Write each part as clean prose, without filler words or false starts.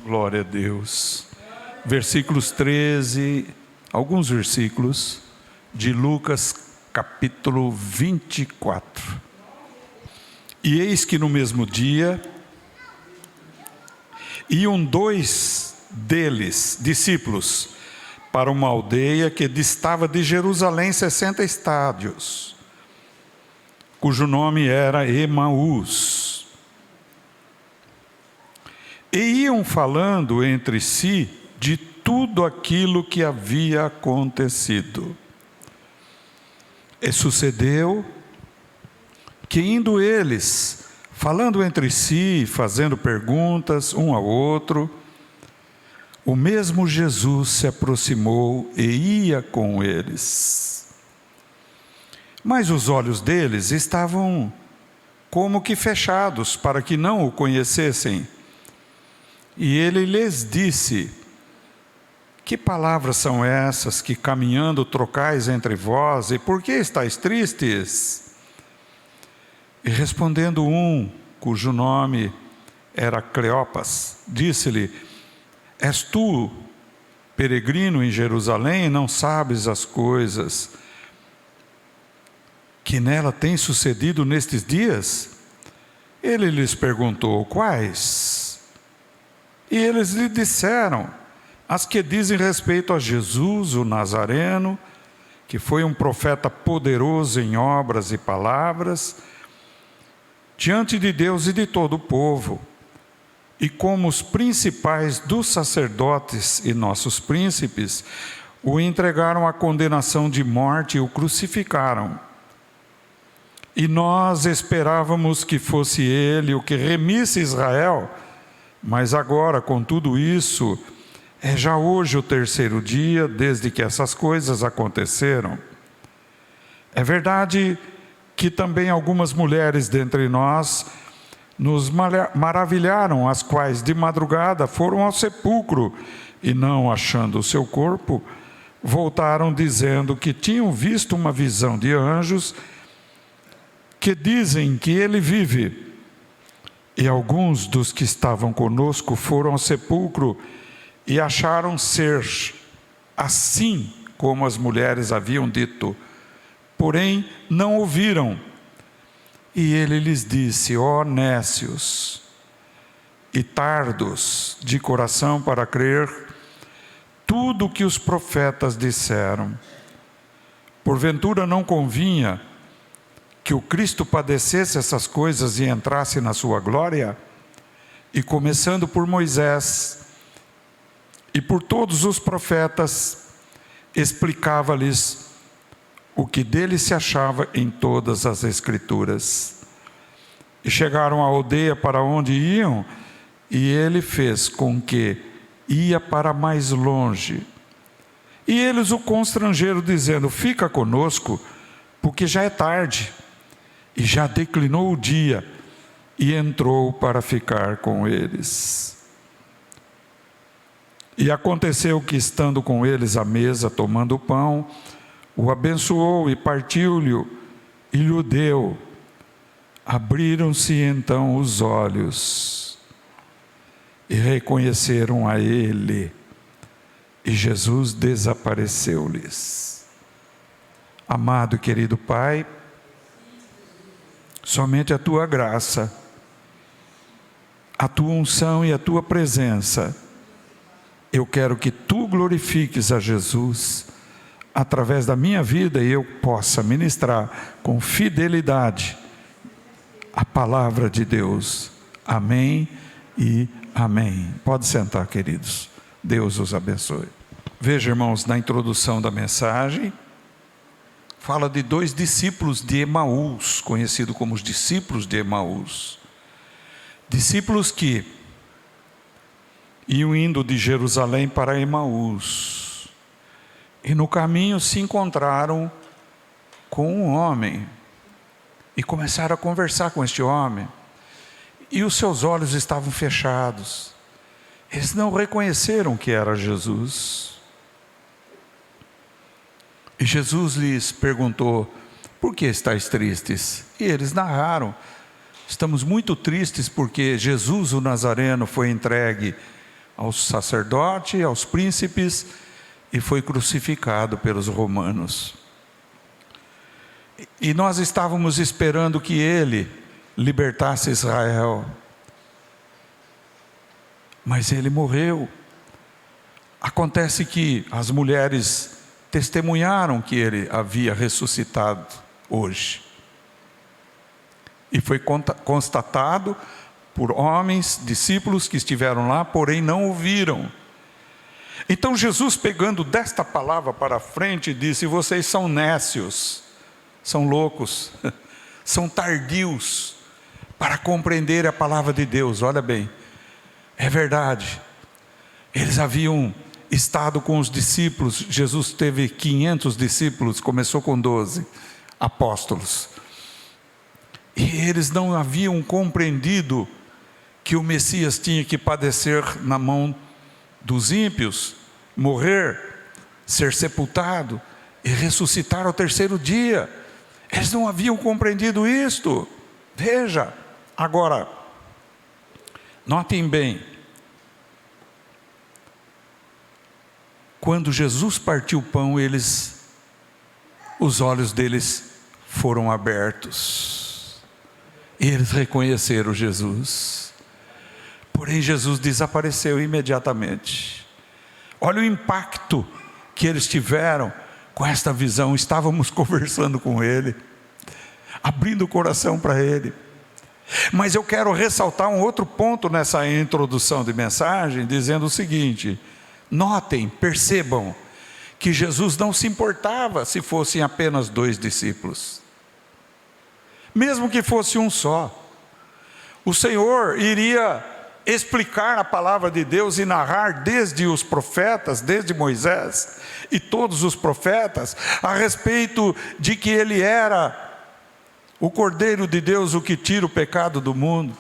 Glória a Deus. Versículos 13, alguns versículos de Lucas capítulo 24. E eis que no mesmo dia iam dois deles, discípulos, para uma aldeia que distava de Jerusalém 60 estádios, cujo nome era Emaús. E iam falando entre si de tudo aquilo que havia acontecido. E sucedeu que, indo eles, falando entre si, fazendo perguntas um ao outro, o mesmo Jesus se aproximou e ia com eles. Mas os olhos deles estavam como que fechados, para que não o conhecessem. E ele lhes disse: que palavras são essas que caminhando trocais entre vós, e por que estáis tristes? E respondendo um, cujo nome era Cleopas, disse-lhe: és tu peregrino em Jerusalém e não sabes as coisas que nela têm sucedido nestes dias? Ele lhes perguntou: quais? E eles lhe disseram: as que dizem respeito a Jesus, o Nazareno, que foi um profeta poderoso em obras e palavras, diante de Deus e de todo o povo, e como os principais dos sacerdotes e nossos príncipes o entregaram à condenação de morte e o crucificaram. E nós esperávamos que fosse ele o que remisse Israel, mas agora, com tudo isso, é já hoje o terceiro dia desde que essas coisas aconteceram. É verdade que também algumas mulheres dentre nós nos maravilharam, as quais de madrugada foram ao sepulcro e, não achando o seu corpo, voltaram dizendo que tinham visto uma visão de anjos que dizem que ele vive. E alguns dos que estavam conosco foram ao sepulcro e acharam ser assim como as mulheres haviam dito, porém não ouviram. E ele lhes disse: ó nécios e tardos de coração para crer tudo o que os profetas disseram. Porventura não convinha que o Cristo padecesse essas coisas e entrasse na sua glória? E começando por Moisés e por todos os profetas, explicava-lhes o que dele se achava em todas as Escrituras. E chegaram à aldeia para onde iam, e ele fez com que ia para mais longe. E eles o constrangeram, dizendo: fica conosco, porque já é tarde. E já declinou o dia, e entrou para ficar com eles. E aconteceu que, estando com eles à mesa, tomando o pão, o abençoou e partiu-lhe e lhe deu. Abriram-se então os olhos e reconheceram a ele, e Jesus desapareceu-lhes. Amado e querido Pai, somente a Tua graça, a Tua unção e a Tua presença, eu quero que Tu glorifiques a Jesus através da minha vida, e eu possa ministrar com fidelidade a palavra de Deus. Amém e amém. Pode sentar, queridos. Deus os abençoe. Veja, irmãos, na introdução da mensagem, fala de dois discípulos de Emaús, conhecidos como os discípulos de Emaús. Discípulos que iam indo de Jerusalém para Emaús. E no caminho se encontraram com um homem. E começaram a conversar com este homem. E os seus olhos estavam fechados. Eles não reconheceram que era Jesus. E Jesus lhes perguntou: por que estáis tristes? E eles narraram: estamos muito tristes porque Jesus, o Nazareno, foi entregue aos sacerdotes, aos príncipes, e foi crucificado pelos romanos. E nós estávamos esperando que ele libertasse Israel. Mas ele morreu. Acontece que as mulheres testemunharam que ele havia ressuscitado hoje. E foi constatado por homens, discípulos que estiveram lá, porém não ouviram. Então Jesus, pegando desta palavra para frente, disse: vocês são nécios, são loucos, são tardios para compreender a palavra de Deus. Olha bem, é verdade, eles haviam estado com os discípulos. Jesus teve 500 discípulos, começou com 12 apóstolos, e eles não haviam compreendido que o Messias tinha que padecer na mão dos ímpios, morrer, ser sepultado e ressuscitar ao terceiro dia. Eles não haviam compreendido isto. Veja, agora, notem bem, quando Jesus partiu o pão, os olhos deles foram abertos, e eles reconheceram Jesus. Porém Jesus desapareceu imediatamente. Olha o impacto que eles tiveram com esta visão. Estávamos conversando com ele, abrindo o coração para ele. Mas eu quero ressaltar um outro ponto nessa introdução de mensagem, dizendo o seguinte: notem, percebam que Jesus não se importava se fossem apenas 2 discípulos, mesmo que fosse um só. O Senhor iria explicar a palavra de Deus e narrar desde os profetas, desde Moisés e todos os profetas, a respeito de que ele era o Cordeiro de Deus, o que tira o pecado do mundo,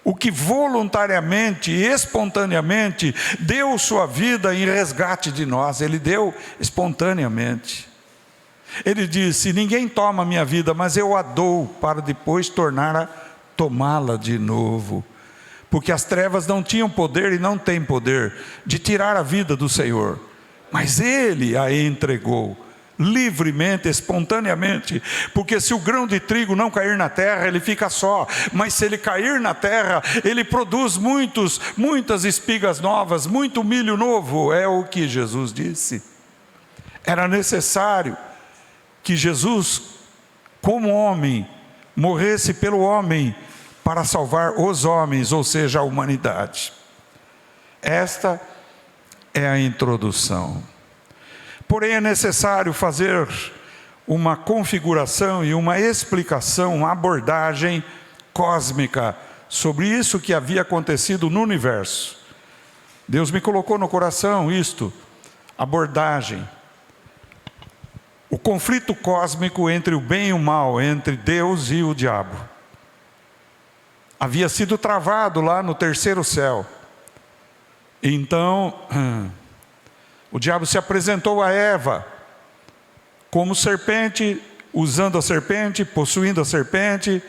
o que voluntariamente e espontaneamente deu sua vida em resgate de nós. Ele deu espontaneamente. Ele disse: ninguém toma a minha vida, mas eu a dou para depois tomá-la de novo. Porque as trevas não tinham poder e não têm poder de tirar a vida do Senhor, mas Ele a entregou livremente, espontaneamente. Porque se o grão de trigo não cair na terra, ele fica só, mas se ele cair na terra, ele produz muitas espigas novas, muito milho novo. É o que Jesus disse. Era necessário que Jesus, como homem, morresse pelo homem, para salvar os homens, ou seja, a humanidade. Esta é a introdução. Porém, é necessário fazer uma configuração e uma explicação, uma abordagem cósmica sobre isso que havia acontecido no universo. Deus me colocou no coração isto, abordagem. O conflito cósmico entre o bem e o mal, entre Deus e o diabo, havia sido travado lá no terceiro céu. Então, o diabo se apresentou a Eva como serpente, usando a serpente, possuindo a serpente,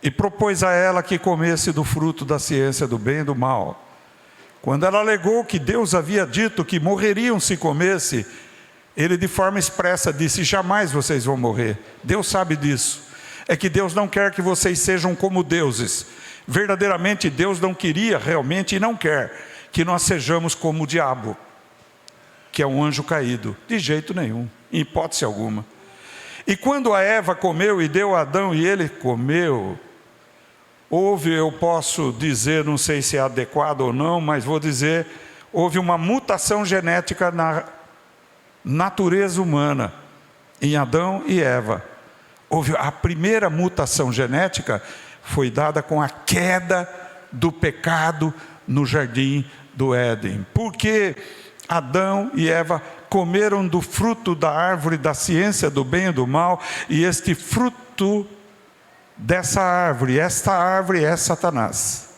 e propôs a ela que comesse do fruto da ciência do bem e do mal. Quando ela alegou que Deus havia dito que morreriam se comesse, ele de forma expressa disse: jamais vocês vão morrer. Deus sabe disso. É que Deus não quer que vocês sejam como deuses. Verdadeiramente Deus não queria realmente e não quer que nós sejamos como o diabo, que é um anjo caído, de jeito nenhum, em hipótese alguma. E quando a Eva comeu e deu a Adão e ele comeu, eu posso dizer, não sei se é adequado ou não, mas vou dizer, houve uma mutação genética na natureza humana, em Adão e Eva. Houve a primeira mutação genética, foi dada com a queda do pecado no jardim do Éden. Porque Adão e Eva comeram do fruto da árvore da ciência do bem e do mal, e este fruto dessa árvore, esta árvore é Satanás.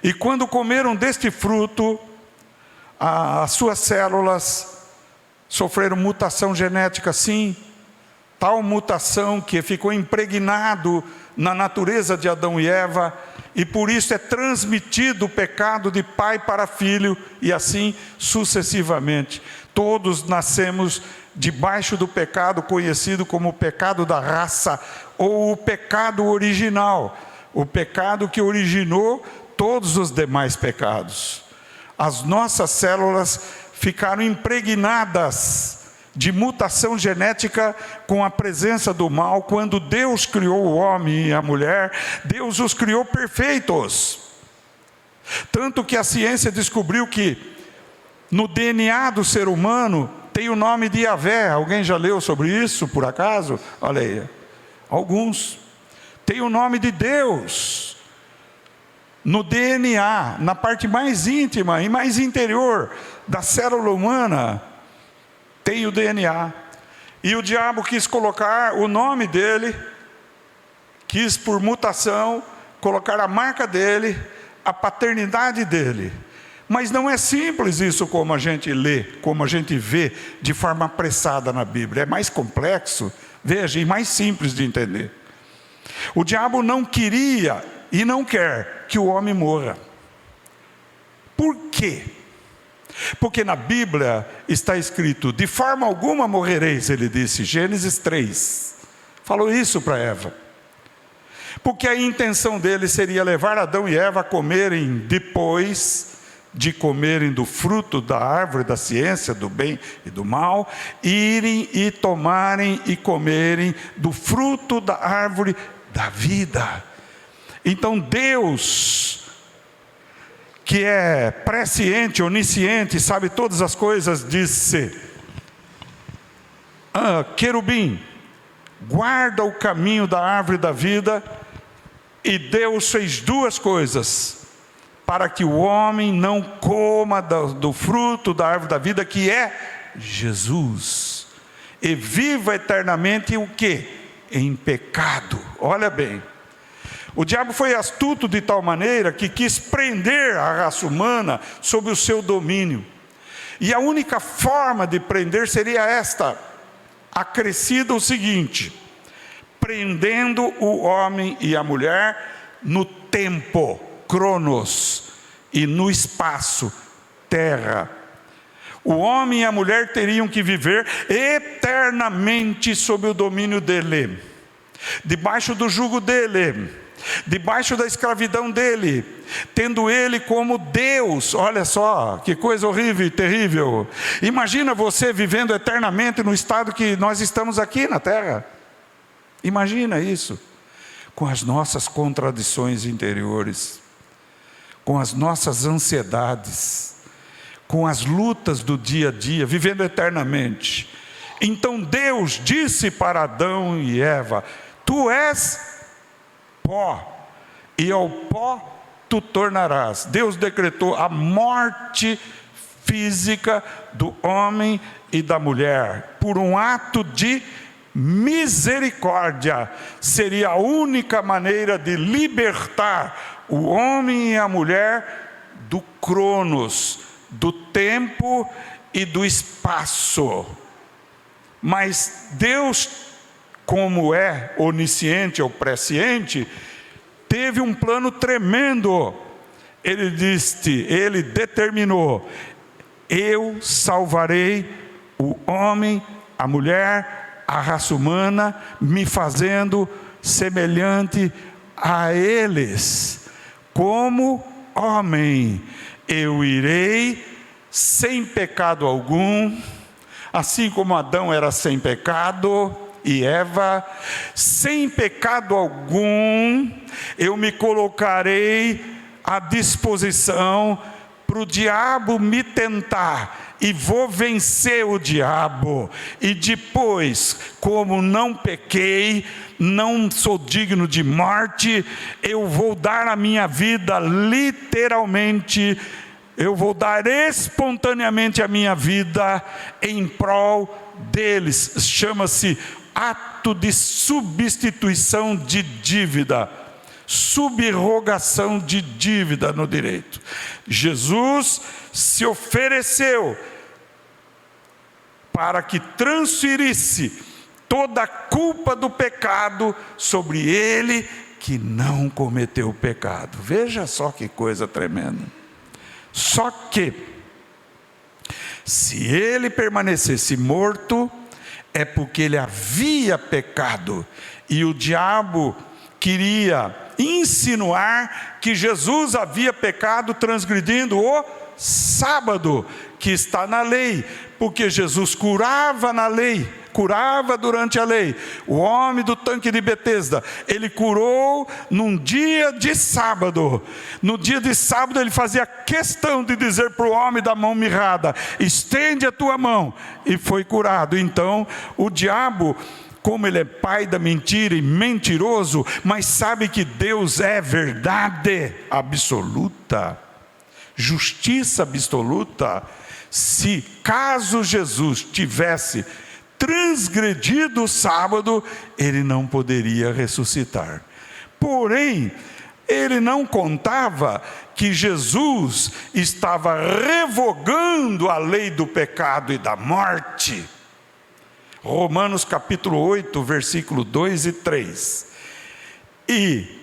E quando comeram deste fruto, as suas células sofreram mutação genética, sim, tal mutação que ficou impregnado na natureza de Adão e Eva, e por isso é transmitido o pecado de pai para filho, e assim sucessivamente. Todos nascemos debaixo do pecado conhecido como o pecado da raça, ou o pecado original, o pecado que originou todos os demais pecados. As nossas células ficaram impregnadas de mutação genética com a presença do mal. Quando Deus criou o homem e a mulher, Deus os criou perfeitos. Tanto que a ciência descobriu que no DNA do ser humano tem o nome de Yahvé. Alguém já leu sobre isso, por acaso? Olha aí, alguns. Tem o nome de Deus no DNA, na parte mais íntima e mais interior da célula humana, tem o DNA. E o diabo quis colocar o nome dele, quis por mutação colocar a marca dele, a paternidade dele. Mas não é simples isso como a gente lê, como a gente vê de forma apressada na Bíblia. É mais complexo, veja, e mais simples de entender. O diabo não queria e não quer que o homem morra. Por quê? Porque na Bíblia está escrito: de forma alguma morrereis, ele disse, Gênesis 3. Falou isso para Eva. Porque a intenção dele seria levar Adão e Eva a comerem, depois de comerem do fruto da árvore da ciência, do bem e do mal, irem e tomarem e comerem do fruto da árvore da vida. Então Deus, que é presciente, onisciente, sabe todas as coisas, disse: querubim, guarda o caminho da árvore da vida. E Deus fez duas coisas para que o homem não coma do fruto da árvore da vida, que é Jesus, e viva eternamente o quê? Em pecado. Olha bem, o diabo foi astuto de tal maneira que quis prender a raça humana sob o seu domínio. E a única forma de prender seria esta, acrescida o seguinte: prendendo o homem e a mulher no tempo, cronos, e no espaço, terra. O homem e a mulher teriam que viver eternamente sob o domínio dele, debaixo do jugo dele, debaixo da escravidão dele, tendo ele como Deus. Olha só, que coisa horrível e terrível. Imagina você vivendo eternamente no estado que nós estamos aqui na terra. Imagina isso, com as nossas contradições interiores, com as nossas ansiedades, com as lutas do dia a dia, vivendo eternamente. Então Deus disse para Adão e Eva: tu és pó, e ao pó tu tornarás. Deus decretou a morte física do homem e da mulher, por um ato de misericórdia. Seria a única maneira de libertar o homem e a mulher do cronos, do tempo e do espaço. Mas Deus, como é onisciente ou presciente, teve um plano tremendo. Ele determinou: eu salvarei o homem, a mulher, a raça humana, me fazendo semelhante a eles. Como homem, eu irei sem pecado algum, assim como Adão era sem pecado, e Eva, sem pecado algum, eu me colocarei à disposição para o diabo me tentar, e vou vencer o diabo. E depois, como não pequei, não sou digno de morte, eu vou dar a minha vida literalmente, eu vou dar espontaneamente a minha vida em prol deles. Chama-se ato de substituição de dívida, subrogação de dívida no direito. Jesus se ofereceu para que transferisse toda a culpa do pecado sobre ele que não cometeu o pecado. Veja só que coisa tremenda. Só que, se ele permanecesse morto, é porque ele havia pecado, e o diabo queria insinuar que Jesus havia pecado transgredindo o sábado, que está na lei, porque Jesus curava na lei, curava durante a lei. O homem do tanque de Betesda, ele curou num dia de sábado. No dia de sábado ele fazia questão de dizer para o homem da mão mirrada: estende a tua mão, e foi curado. Então o diabo, como ele é pai da mentira e mentiroso, mas sabe que Deus é verdade absoluta, justiça absoluta, se caso Jesus tivesse transgredido o sábado, ele não poderia ressuscitar. Porém, ele não contava que Jesus estava revogando a lei do pecado e da morte. Romanos capítulo 8, versículo 2 e 3. E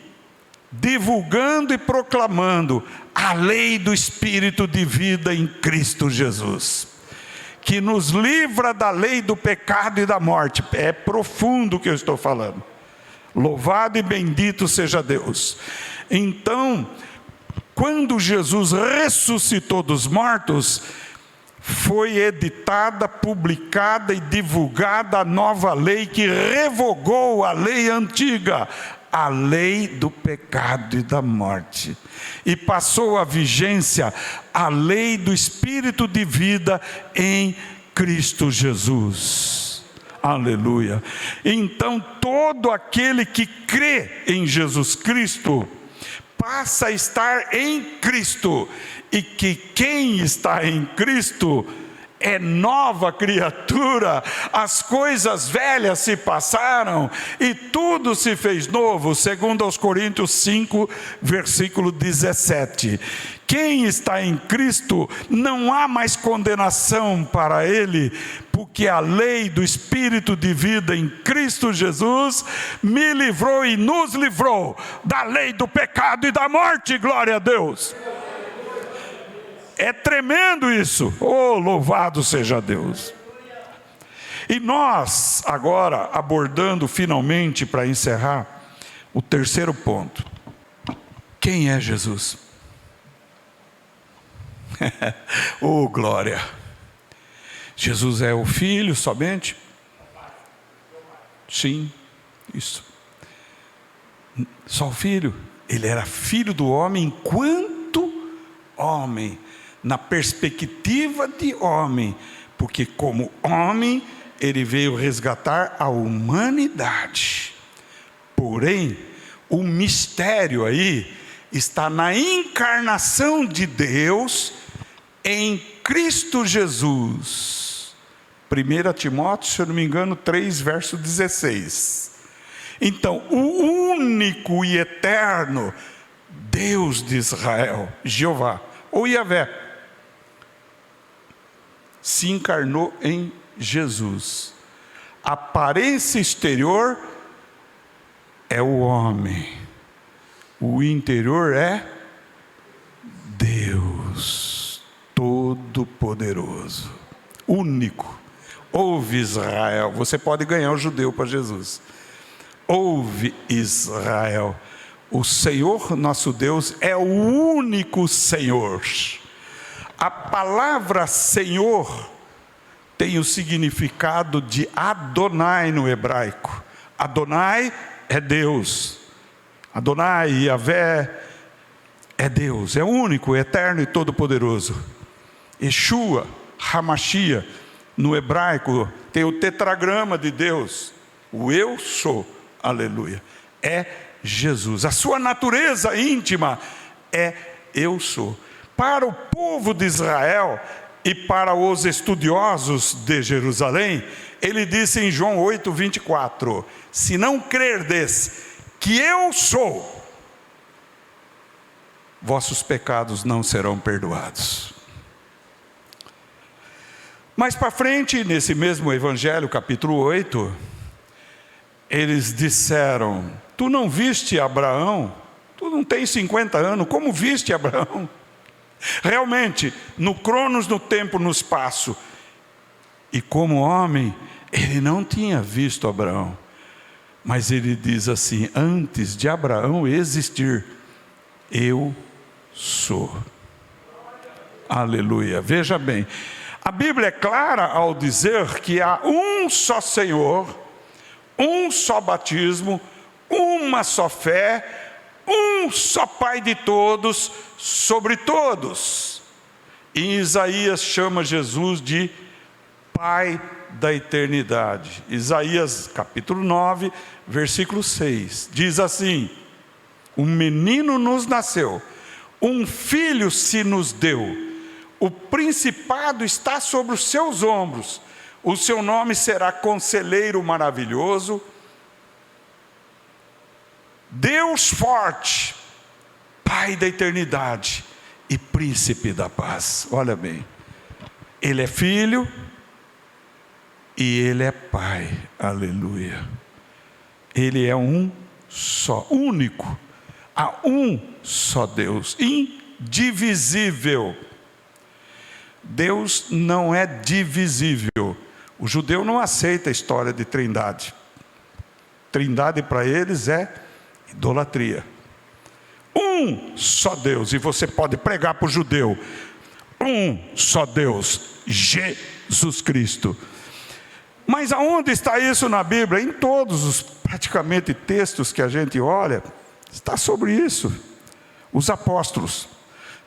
divulgando e proclamando a lei do Espírito de vida em Cristo Jesus, que nos livra da lei do pecado e da morte. É profundo o que eu estou falando. Louvado e bendito seja Deus. Então, quando Jesus ressuscitou dos mortos, foi editada, publicada e divulgada a nova lei que revogou a lei antiga, a lei do pecado e da morte, e passou a vigência a lei do Espírito de vida em Cristo Jesus. Aleluia. Então todo aquele que crê em Jesus Cristo passa a estar em Cristo, e que quem está em Cristo é nova criatura. As coisas velhas se passaram e tudo se fez novo, segundo aos Coríntios 5, versículo 17. Quem está em Cristo, não há mais condenação para ele, porque a lei do Espírito de vida em Cristo Jesus me livrou e nos livrou da lei do pecado e da morte. Glória a Deus. É tremendo isso. Oh, louvado seja Deus. E nós agora, abordando finalmente, para encerrar, o terceiro ponto. Quem é Jesus? Oh, glória. Jesus é o Filho somente? Sim, isso. Só o Filho. Ele era filho do homem enquanto homem, na perspectiva de homem, porque como homem ele veio resgatar a humanidade. Porém, o mistério aí está na encarnação de Deus em Cristo Jesus. 1 Timóteo, se eu não me engano, 3, verso 16. Então, o único e eterno Deus de Israel, Jeová, ou Yahvé, se encarnou em Jesus. A aparência exterior é o homem, o interior é Deus Todo-Poderoso, único. Ouve, Israel. Você pode ganhar o judeu para Jesus. Ouve, Israel. O Senhor nosso Deus é o único Senhor. A palavra Senhor tem o significado de Adonai no hebraico. Adonai é Deus. Adonai, Yahvé, é Deus. É único, eterno e todo-poderoso. Yeshua, Hamashia, no hebraico tem o tetragrama de Deus. O eu sou, aleluia, é Jesus. A sua natureza íntima é eu sou. Para o povo de Israel e para os estudiosos de Jerusalém, ele disse em João 8, 24: se não crerdes que eu sou, vossos pecados não serão perdoados. Mais para frente, nesse mesmo Evangelho, capítulo 8, Eles disseram: tu não viste Abraão? Tu não tens 50 anos, como viste Abraão? Realmente, no cronos, no tempo, no espaço. E como homem, ele não tinha visto Abraão. Mas ele diz assim: antes de Abraão existir, eu sou. Aleluia. Veja bem, a Bíblia é clara ao dizer que há um só Senhor, um só batismo, uma só fé, um só Pai de todos, sobre todos. Em Isaías chama Jesus de Pai da eternidade. Isaías capítulo 9, versículo 6, diz assim: um menino nos nasceu, um filho se nos deu, o principado está sobre os seus ombros, o seu nome será Conselheiro Maravilhoso, Deus Forte, Pai da eternidade e Príncipe da paz. Olha bem, ele é filho e ele é pai. Aleluia. Ele é um só, único. Há um só Deus, indivisível. Deus não é divisível. O judeu não aceita a história de trindade. Trindade para eles é idolatria. Um só Deus. E você pode pregar para o judeu: um só Deus, Jesus Cristo. Mas aonde está isso na Bíblia? Em todos os praticamente textos que a gente olha, está sobre isso. Os apóstolos.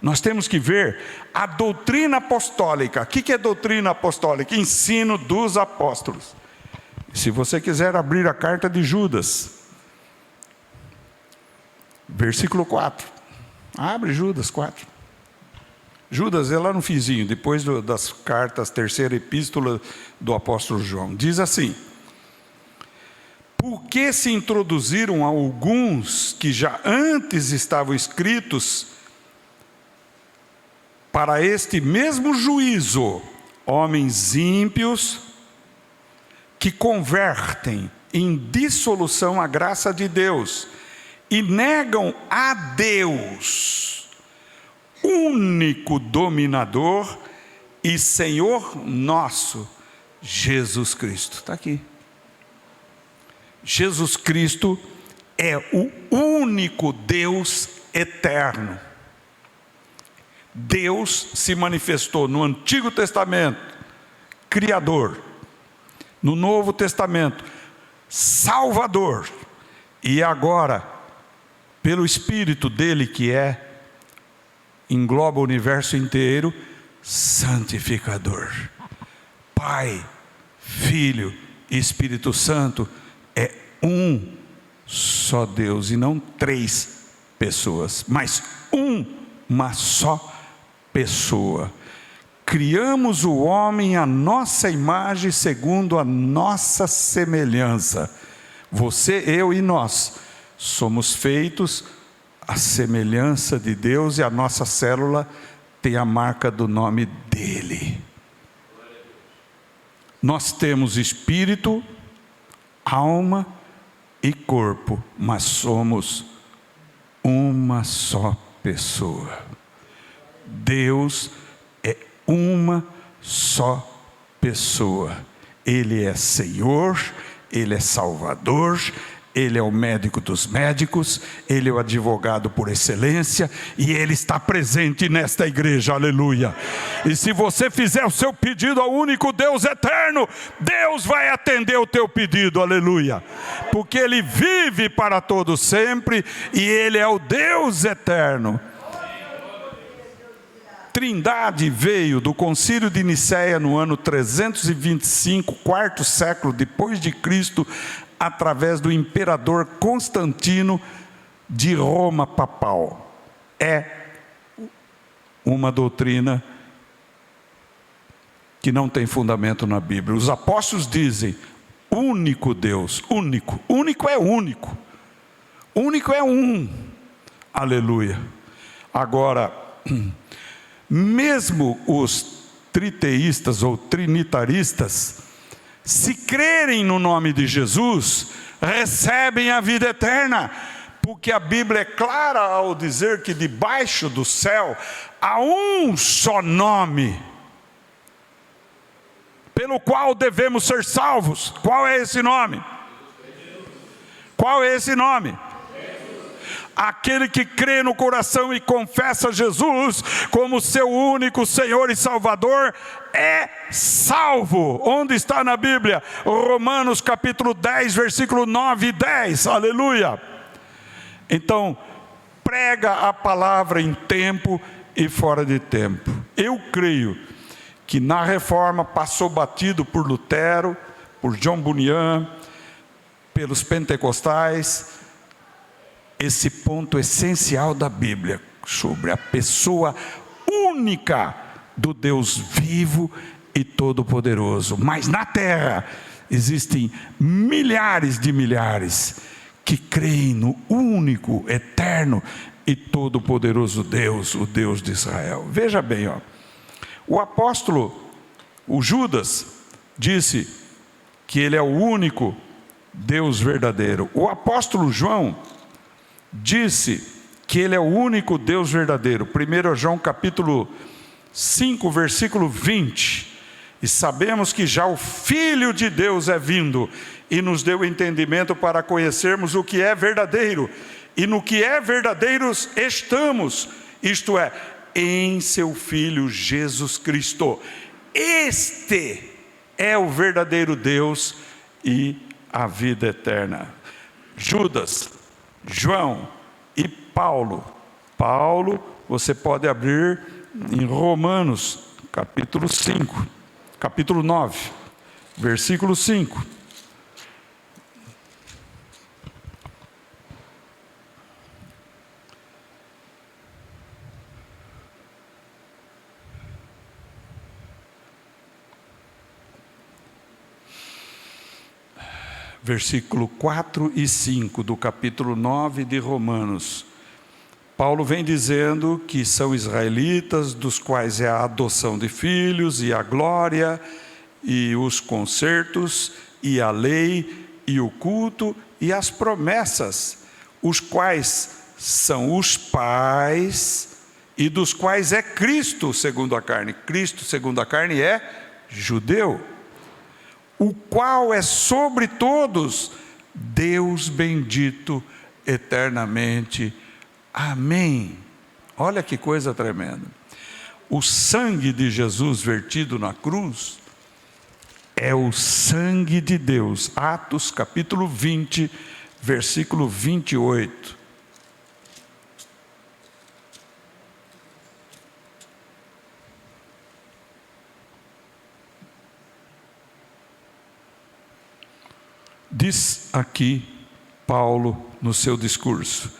Nós temos que ver a doutrina apostólica. O que é doutrina apostólica? Ensino dos apóstolos. Se você quiser abrir a carta de Judas, versículo 4. Abre Judas 4. Judas é lá no finzinho, depois das cartas, terceira epístola do apóstolo João. Diz assim: por que se introduziram alguns que já antes estavam escritos para este mesmo juízo, homens ímpios que convertem em dissolução a graça de Deus e negam a Deus, único dominador e Senhor nosso, Jesus Cristo. Está aqui. Jesus Cristo é o único Deus eterno. Deus se manifestou no Antigo Testamento, Criador. No Novo Testamento, Salvador. E agora, pelo Espírito dele, que engloba o universo inteiro, santificador. Pai, Filho e Espírito Santo é um só Deus, e não três pessoas, mas uma só pessoa. Criamos o homem à nossa imagem, segundo a nossa semelhança. Você, eu e nós somos feitos à semelhança de Deus, e a nossa célula tem a marca do nome dele. Nós temos espírito, alma e corpo, mas somos uma só pessoa. Deus é uma só pessoa. Ele é Senhor, Ele é Salvador, Ele é o médico dos médicos, Ele é o advogado por excelência, e Ele está presente nesta igreja, aleluia. E se você fizer o seu pedido ao único Deus eterno, Deus vai atender o teu pedido, aleluia. Porque Ele vive para todo sempre, e Ele é o Deus eterno. Trindade veio do concílio de Nicéia no ano 325, quarto século depois de Cristo, através do imperador Constantino de Roma papal. É uma doutrina que não tem fundamento na Bíblia. Os apóstolos dizem: único Deus, único. Único é único. Único é um. Aleluia. Agora, mesmo os triteístas ou trinitaristas, se crerem no nome de Jesus, recebem a vida eterna, porque a Bíblia é clara ao dizer que debaixo do céu há um só nome, pelo qual devemos ser salvos. Qual é esse nome? Qual é esse nome? Aquele que crê no coração e confessa Jesus como seu único Senhor e Salvador é salvo. Onde está na Bíblia? Romanos capítulo 10, versículo 9 e 10. Aleluia. Então, prega a palavra em tempo e fora de tempo. Eu creio que na reforma passou batido por Lutero, por John Bunyan, pelos pentecostais, esse ponto essencial da Bíblia, sobre a pessoa única do Deus vivo e todo-poderoso. Mas na terra existem milhares de milhares que creem no único, eterno e todo-poderoso Deus, o Deus de Israel. Veja bem, o apóstolo, o Judas, disse que ele é o único Deus verdadeiro. O apóstolo João disse que ele é o único Deus verdadeiro. 1 João capítulo 5, versículo 20. E sabemos que já o Filho de Deus é vindo e nos deu entendimento para conhecermos o que é verdadeiro. E no que é verdadeiros estamos, isto é, em seu Filho Jesus Cristo. Este é o verdadeiro Deus e a vida eterna. Judas, João e Paulo. Paulo, você pode abrir em Romanos, capítulo 5, capítulo 9, versículo 5. Versículo 4 e 5 do capítulo 9 de Romanos. Paulo vem dizendo que são israelitas, dos quais é a adoção de filhos, e a glória, e os concertos, e a lei, e o culto, e as promessas, os quais são os pais, e dos quais é Cristo segundo a carne. Cristo segundo a carne é judeu, o qual é sobre todos, Deus bendito eternamente. Amém. Olha que coisa tremenda. O sangue de Jesus vertido na cruz é o sangue de Deus. Atos capítulo 20, versículo 28. Diz aqui Paulo no seu discurso: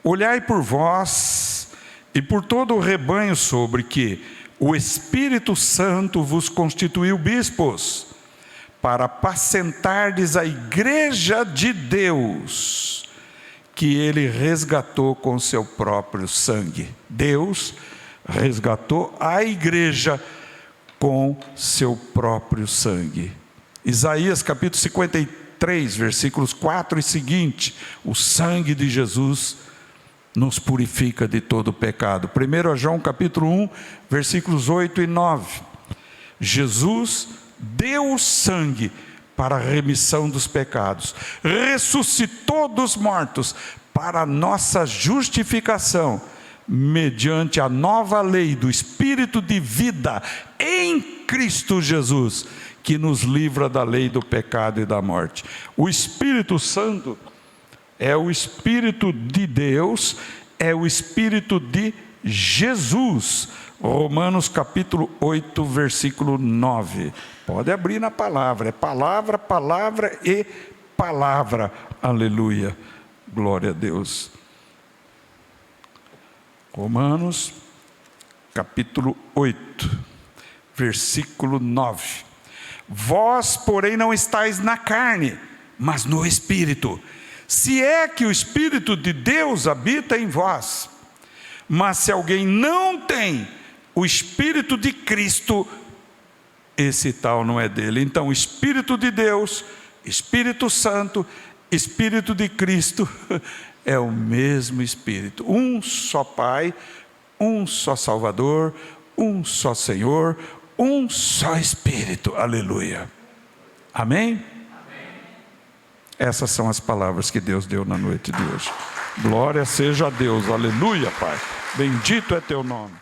olhai por vós e por todo o rebanho sobre que o Espírito Santo vos constituiu bispos, para apacentardes a igreja de Deus, que ele resgatou com seu próprio sangue. Deus resgatou a igreja com seu próprio sangue. Isaías capítulo 53, versículos 4 e seguinte: o sangue de Jesus nos purifica de todo pecado. 1 João capítulo 1, versículos 8 e 9. Jesus deu o sangue para a remissão dos pecados, ressuscitou dos mortos para a nossa justificação, mediante a nova lei do Espírito de vida em Cristo Jesus, que nos livra da lei do pecado e da morte. O Espírito Santo é o Espírito de Deus, é o Espírito de Jesus. Romanos capítulo 8, versículo 9. Pode abrir na palavra, é palavra, palavra e palavra. Aleluia, glória a Deus. Romanos capítulo 8, versículo 9. Vós, porém, não estáis na carne, mas no Espírito, se é que o Espírito de Deus habita em vós. Mas se alguém não tem o Espírito de Cristo, esse tal não é dele. Então, o Espírito de Deus, Espírito Santo, Espírito de Cristo é o mesmo Espírito. Um só Pai, um só Salvador, um só Senhor, um só Espírito. Aleluia. Amém? Essas são as palavras que Deus deu na noite de hoje. Glória seja a Deus. Aleluia, Pai. Bendito é teu nome.